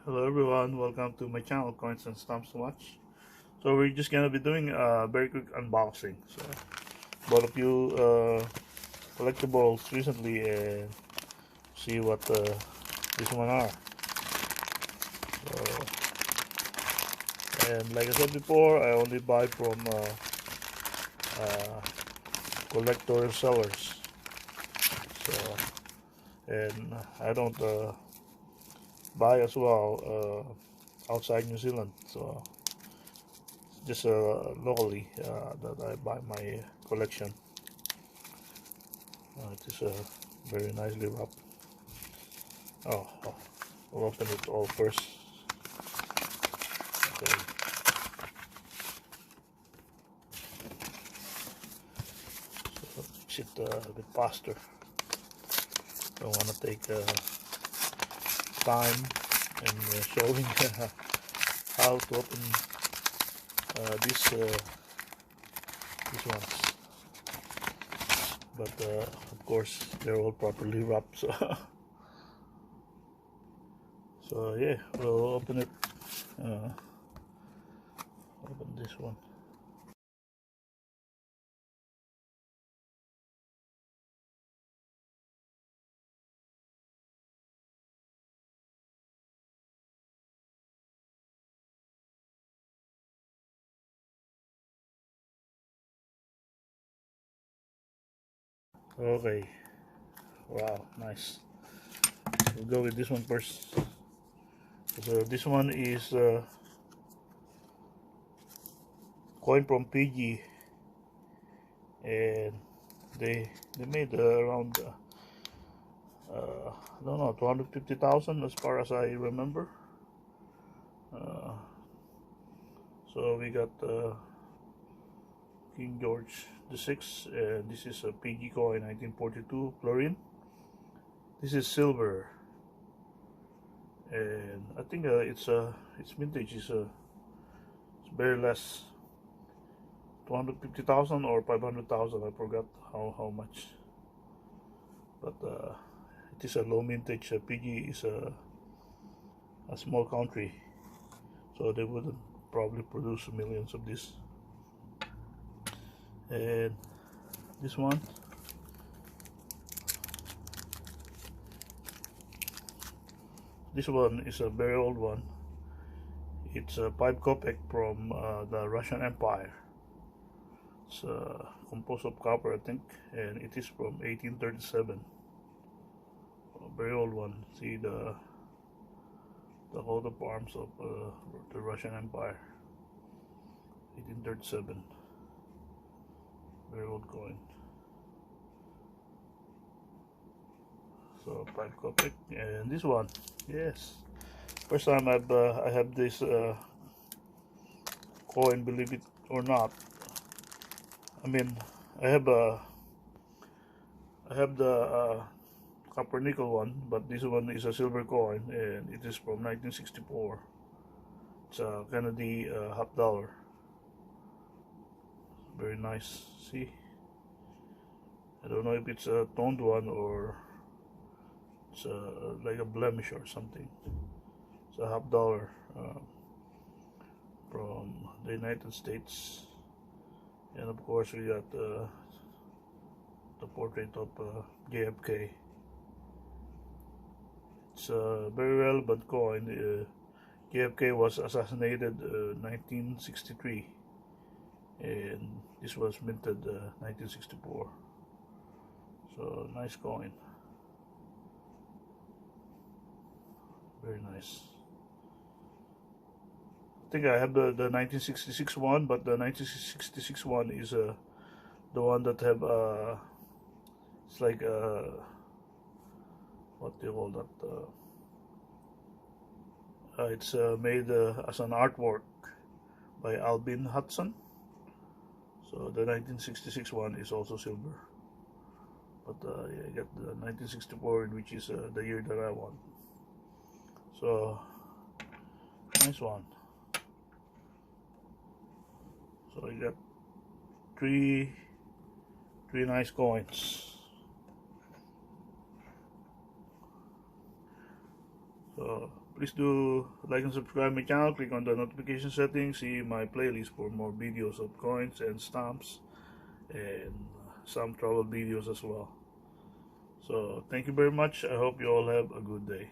Hello everyone, welcome to my channel Coins and Stamps to Watch. So we're just gonna be doing a very quick unboxing. So bought a few collectibles recently and see what this one are. So, and like I said before, I only buy from collector sellers. So and I don't buy as well outside New Zealand. So just locally that I buy my collection. It is very nicely wrapped. Oh, I'll open it all first. Okay. So it's a bit faster. Don't want to take time and showing how to open these ones. But of course they're all properly wrapped. So yeah, we'll open it. Open this one. Okay. Wow, nice. We'll go with this one first. So this one is coin from Fiji, and they made around I don't know, 250,000 as far as I remember. Uh, so we got King George VI, and this is a Fiji coin, 1942 chlorine. This is silver, and I think its vintage is it's very less, 250,000 or 500,000. I forgot how much, but it is a low vintage. Fiji is a small country, so they wouldn't probably produce millions of this. And this one, is a very old one. It's a 5 kopeck from the Russian Empire. It's composed of copper, I think, and it is from 1837. A very old one. See the coat of arms of the Russian Empire, 1837. Very old coin. So 5 kopeck, and this one, yes, first time I have this coin, believe it or not. I mean, I have the copper nickel one, but this one is a silver coin, and it is from 1964. It's a Kennedy $50. Very nice. See, I don't know if it's a toned one or it's like a blemish or something. It's a $50 from the United States, and of course we got the portrait of JFK. It's a very relevant coin. JFK was assassinated 1963, and this was minted 1964. So nice coin. Very nice. I think I have the 1966 one, but the 1966 one is the one that have it's like what do you call that? It's made as an artwork by Albin Hudson. So the 1966 one is also silver, but yeah, I got the 1964, which is the year that I want. So nice one. So I got three nice coins. So please do like and subscribe my channel. Click on the notification settings. See my playlist for more videos of coins and stamps and some travel videos as well. So thank you very much. I hope you all have a good day.